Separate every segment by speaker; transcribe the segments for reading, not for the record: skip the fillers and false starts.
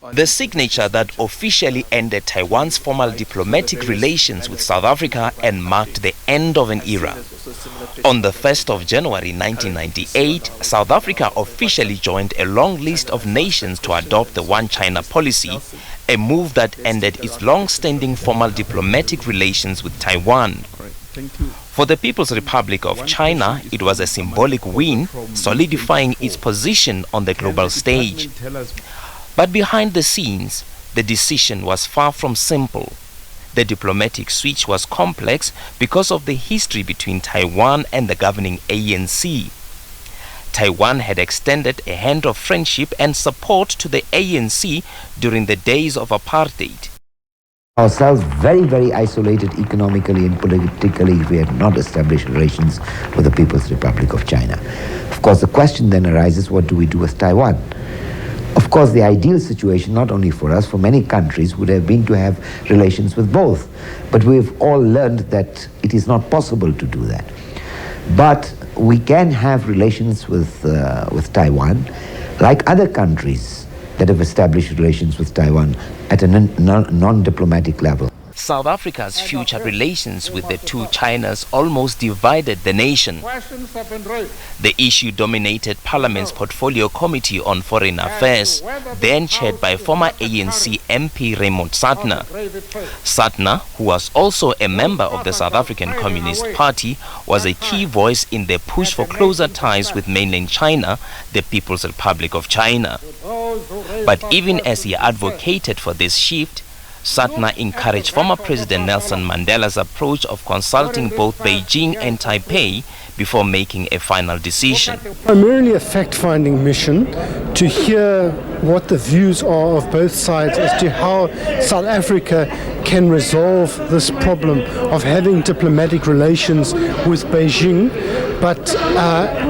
Speaker 1: The signature that officially ended Taiwan's formal diplomatic relations with South Africa and marked the end of an era. On the 1st of January 1998, South Africa officially joined a long list of nations to adopt the One China policy, a move that ended its long-standing formal diplomatic relations with Taiwan. For the People's Republic of China, it was a symbolic win, solidifying its position on the global stage. But behind the scenes, the decision was far from simple. The diplomatic switch was complex because of the history between Taiwan and the governing ANC. Taiwan had extended a hand of friendship and support to the ANC during the days of apartheid.
Speaker 2: Ourselves very, very isolated economically and politically if we had not established relations with the People's Republic of China. Of course, the question then arises, what do we do with Taiwan? Of course, the ideal situation, not only for us, for many countries, would have been to have relations with both. But we've all learned that it is not possible to do that. But we can have relations with Taiwan, like other countries that have established relations with Taiwan at a non-diplomatic level.
Speaker 1: South Africa's future relations with the two Chinas almost divided the nation. The issue dominated Parliament's Portfolio Committee on Foreign Affairs, then chaired by former ANC MP Raymond Satna. Satna, who was also a member of the South African Communist Party, was a key voice in the push for closer ties with mainland China, the People's Republic of China. But even as he advocated for this shift, Satna encouraged former President Nelson Mandela's approach of consulting both Beijing and Taipei before making a final decision.
Speaker 3: Primarily a fact-finding mission to hear what the views are of both sides as to how South Africa can resolve this problem of having diplomatic relations with Beijing, but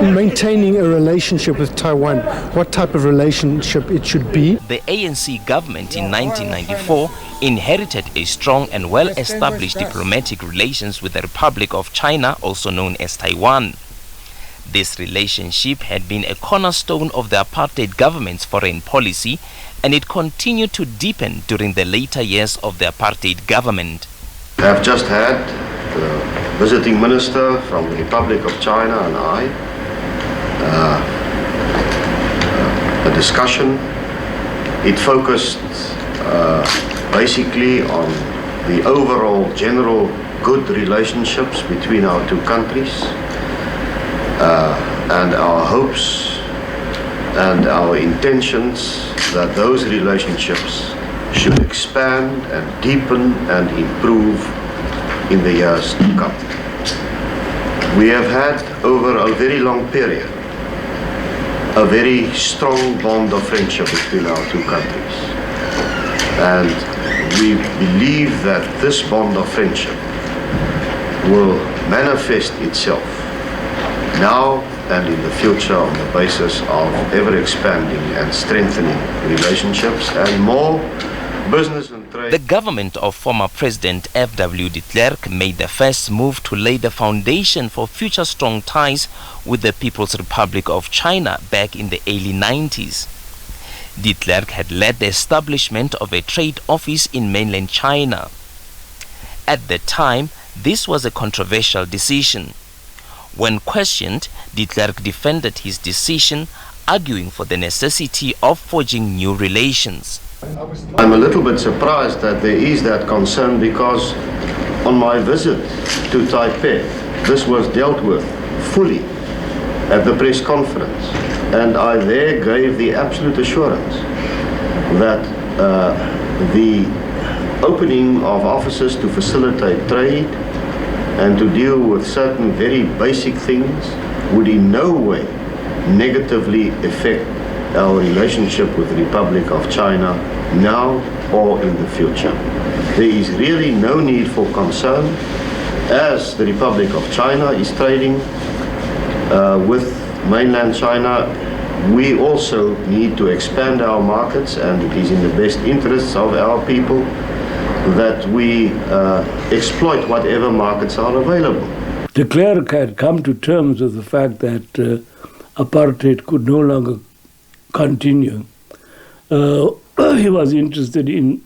Speaker 3: maintaining a relationship with Taiwan, what type of relationship it should be.
Speaker 1: The ANC government in 1994 inherited a strong and well-established diplomatic relations with the Republic of China, also known as Taiwan. This relationship had been a cornerstone of the apartheid government's foreign policy, and it continued to deepen during the later years of the apartheid government.
Speaker 4: I have just had the visiting minister from the Republic of China and I a discussion. It focused basically on the overall general good relationships between our two countries and our hopes and our intentions that those relationships should expand and deepen and improve in the years to come. We have had over a very long period a very strong bond of friendship between our two countries, and we believe that this bond of friendship will manifest itself now and in the future on the basis of ever-expanding and strengthening relationships and more business and trade.
Speaker 1: The government of former President F.W. de Klerk made the first move to lay the foundation for future strong ties with the People's Republic of China back in the early 90s. De Klerk had led the establishment of a trade office in mainland China. At the time, this was a controversial decision. When questioned, de Klerk defended his decision, arguing for the necessity of forging new relations.
Speaker 4: I'm a little bit surprised that there is that concern, because on my visit to Taipei, this was dealt with fully at the press conference, and I there gave the absolute assurance that the opening of offices to facilitate trade and to deal with certain very basic things would in no way negatively affect our relationship with the Republic of China now or in the future. There is really no need for concern, as the Republic of China is trading with mainland China. We also need to expand our markets, and it is in the best interests of our people that we exploit whatever markets are available.
Speaker 5: De Klerk had come to terms with the fact that apartheid could no longer continue. he was interested in,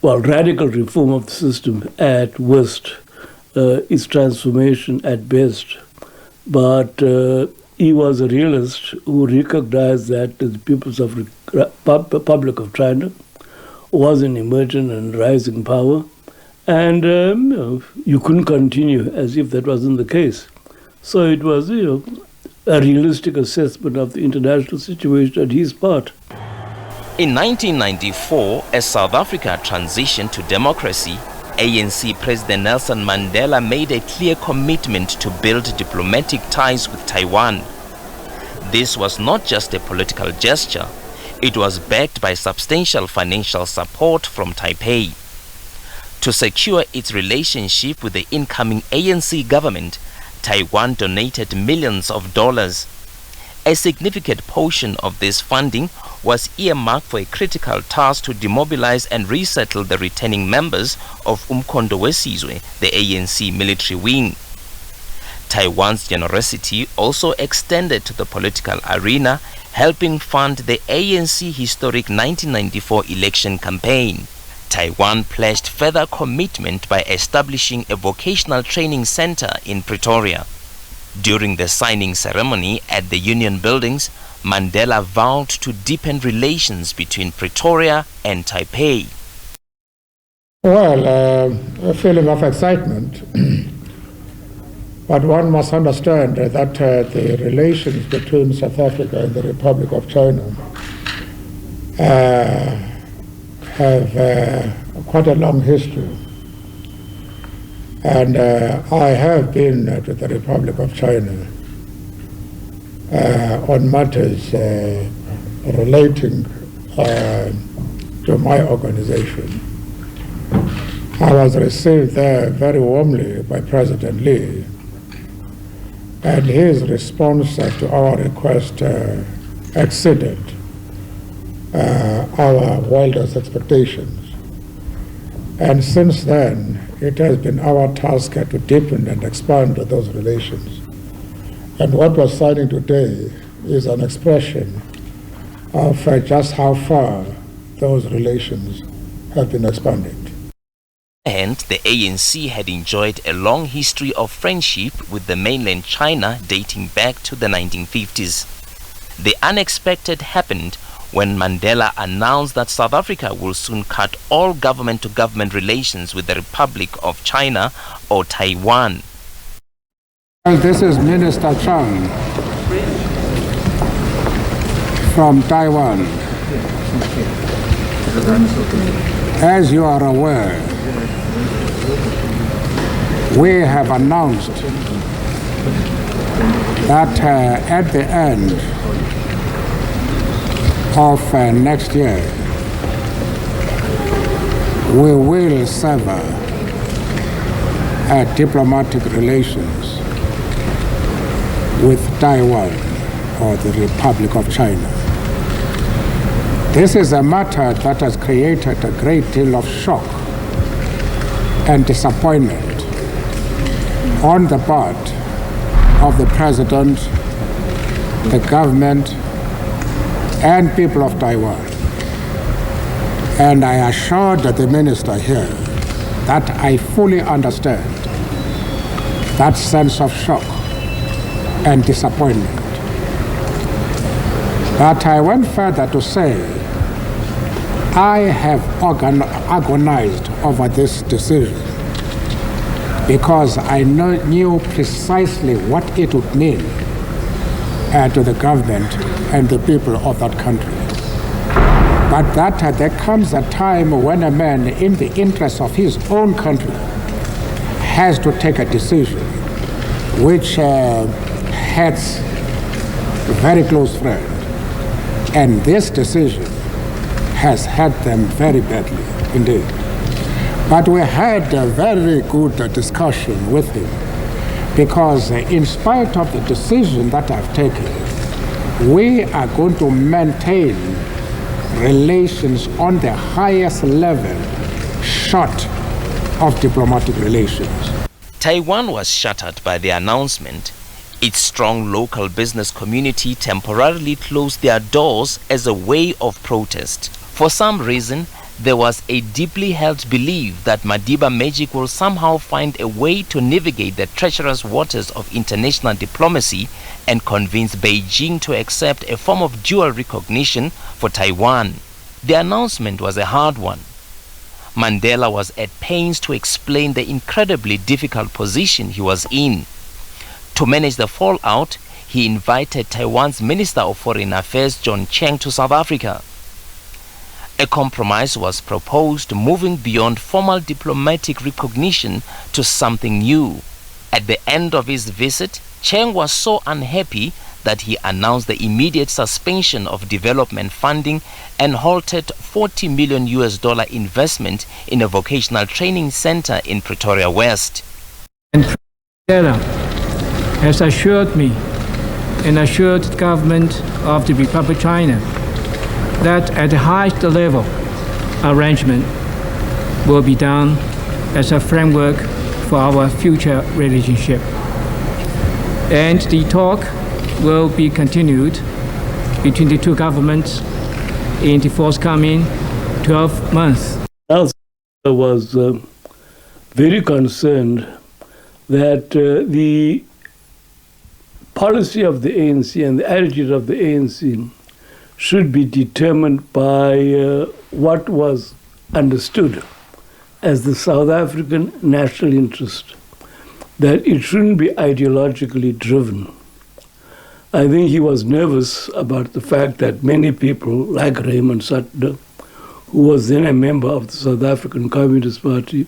Speaker 5: radical reform of the system at worst, its transformation at best. But he was a realist who recognized that the People's Republic of China was an emergent and rising power, and you couldn't continue as if that wasn't the case. So it was, a realistic assessment of the international situation on his part.
Speaker 1: In 1994, as South Africa transitioned to democracy, ANC President Nelson Mandela made a clear commitment to build diplomatic ties with Taiwan. This was not just a political gesture, it was backed by substantial financial support from Taipei. To secure its relationship with the incoming ANC government, Taiwan donated millions of dollars. A significant portion of this funding was earmarked for a critical task to demobilize and resettle the returning members of Umkhonto weSizwe, the ANC military wing. Taiwan's generosity also extended to the political arena, helping fund the ANC historic 1994 election campaign. Taiwan pledged further commitment by establishing a vocational training center in Pretoria. During the signing ceremony at the Union Buildings, Mandela vowed to deepen relations between Pretoria and Taipei.
Speaker 6: Well, a feeling of excitement, but one must understand that the relations between South Africa and the Republic of China have quite a long history. And I have been to the Republic of China on matters relating to my organization. I was received there very warmly by President Lee, and his response to our request exceeded our wildest expectations. And since then, it has been our task to deepen and expand those relations. And what we're signing today is an expression of just how far those relations have been expanded.
Speaker 1: And the ANC had enjoyed a long history of friendship with the mainland China dating back to the 1950s. The unexpected happened when Mandela announced that South Africa will soon cut all government-to-government relations with the Republic of China, or Taiwan.
Speaker 6: This is Minister Chang from Taiwan. As you are aware, we have announced that at the end of next year, we will sever diplomatic relations with Taiwan, or the Republic of China. This is a matter that has created a great deal of shock and disappointment on the part of the President, the government, and people of Taiwan. And I assured the minister here that I fully understand that sense of shock and disappointment. But I went further to say, I have agonized over this decision because I knew precisely what it would mean to the government and the people of that country. But that there comes a time when a man in the interest of his own country has to take a decision which hurts a very close friend. And this decision has hurt them very badly indeed. But we had a very good discussion with him, because in spite of the decision that I've taken, we are going to maintain relations on the highest level short of diplomatic relations.
Speaker 1: Taiwan was shattered by the announcement. Its strong local business community temporarily closed their doors as a way of protest. For some reason, there was a deeply held belief that Madiba Magic will somehow find a way to navigate the treacherous waters of international diplomacy and convince Beijing to accept a form of dual recognition for Taiwan. The announcement was a hard one. Mandela was at pains to explain the incredibly difficult position he was in. To manage the fallout, he invited Taiwan's Minister of Foreign Affairs John Cheng to South Africa. A compromise was proposed, moving beyond formal diplomatic recognition to something new. At the end of his visit, Cheng was so unhappy that he announced the immediate suspension of development funding and halted $40 million investment in a vocational training center in Pretoria West.
Speaker 7: And Mandela has assured me and assured the government of the Republic of China that at the highest level, arrangement will be done as a framework for our future relationship. And the talk will be continued between the two governments in the forthcoming 12 months.
Speaker 5: I was very concerned that the policy of the ANC and the attitude of the ANC should be determined by what was understood as the South African national interest, that it shouldn't be ideologically driven. I think he was nervous about the fact that many people, like Raymond Suttner, who was then a member of the South African Communist Party,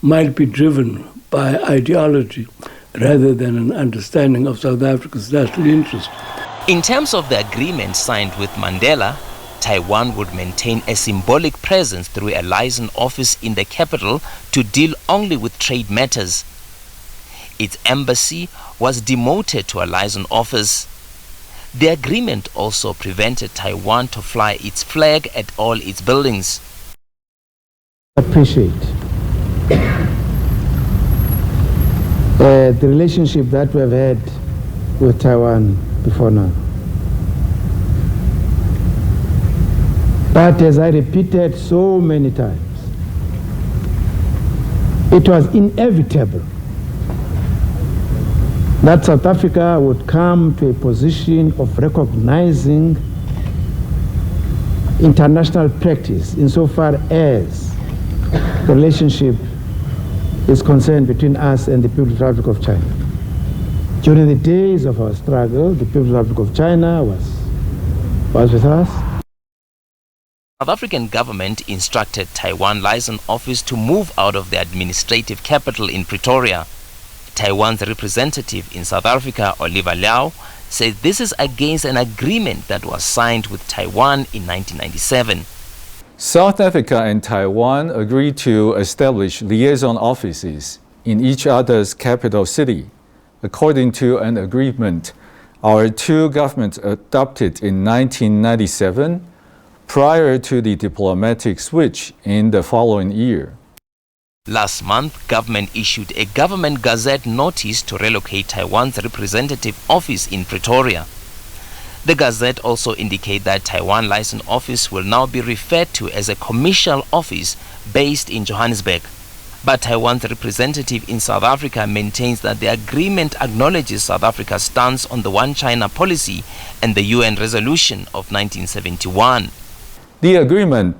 Speaker 5: might be driven by ideology rather than an understanding of South Africa's national interest.
Speaker 1: In terms of the agreement signed with Mandela, Taiwan would maintain a symbolic presence through a liaison office in the capital to deal only with trade matters. Its embassy was demoted to a liaison office. The agreement also prevented Taiwan to fly its flag at all its buildings.
Speaker 8: Appreciate the relationship that we have had with Taiwan before now. But as I repeated so many times, it was inevitable that South Africa would come to a position of recognizing international practice insofar as the relationship is concerned between us and the People's Republic of China. During the days of our struggle, the People's Republic of China was with us.
Speaker 1: The South African government instructed Taiwan Liaison Office to move out of the administrative capital in Pretoria. Taiwan's representative in South Africa, Oliver Liao, said this is against an agreement that was signed with Taiwan in 1997.
Speaker 9: South Africa and Taiwan agreed to establish liaison offices in each other's capital city, according to an agreement our two governments adopted in 1997 prior to the diplomatic switch in the following year.
Speaker 1: Last month, government issued a government gazette notice to relocate Taiwan's representative office in Pretoria. The gazette also indicates that Taiwan Liaison Office will now be referred to as a commercial office based in Johannesburg. But Taiwan's representative in South Africa maintains that the agreement acknowledges South Africa's stance on the One China policy and the UN resolution of 1971.
Speaker 9: The agreement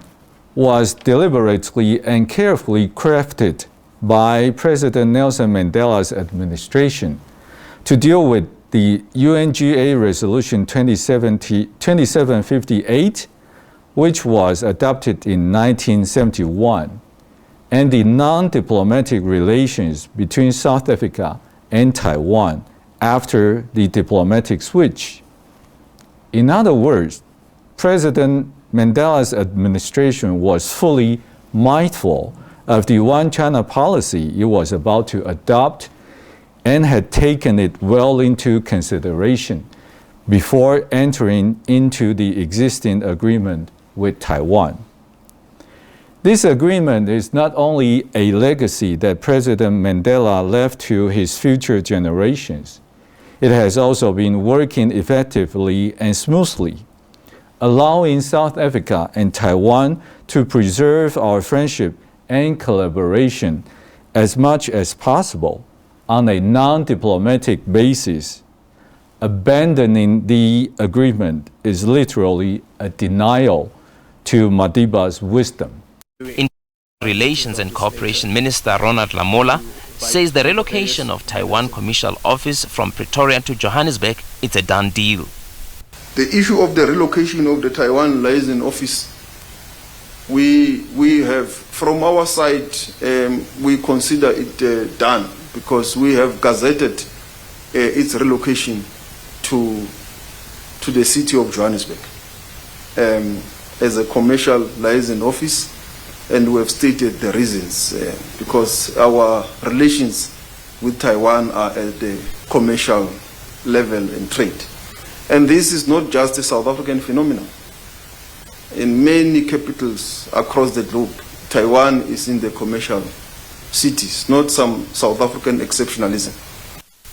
Speaker 9: was deliberately and carefully crafted by President Nelson Mandela's administration to deal with the UNGA Resolution 2758, which was adopted in 1971, and the non-diplomatic relations between South Africa and Taiwan after the diplomatic switch. In other words, President Mandela's administration was fully mindful of the One China policy it was about to adopt and had taken it well into consideration before entering into the existing agreement with Taiwan. This agreement is not only a legacy that President Mandela left to his future generations, it has also been working effectively and smoothly, allowing South Africa and Taiwan to preserve our friendship and collaboration as much as possible on a non-diplomatic basis. Abandoning the agreement is literally a denial to Madiba's wisdom.
Speaker 1: International Relations and Cooperation Minister Ronald Lamola says the relocation of Taiwan Commercial Office from Pretoria to Johannesburg is a done deal.
Speaker 10: The issue of the relocation of the Taiwan Liaison Office, we have, from our side, we consider it done, because we have gazetted its relocation to the city of Johannesburg as a commercial liaison office, and we have stated the reasons, because our relations with Taiwan are at the commercial level and trade. And this is not just a South African phenomenon. In many capitals across the globe, Taiwan is in the commercial cities, not some South African exceptionalism.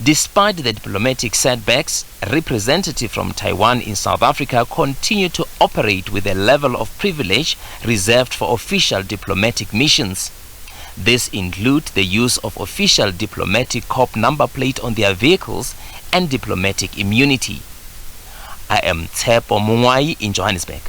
Speaker 1: Despite the diplomatic setbacks, representatives from Taiwan in South Africa continue to operate with a level of privilege reserved for official diplomatic missions. This includes the use of official diplomatic corp number plate on their vehicles and diplomatic immunity. I am Tshepo Mongoai in Johannesburg.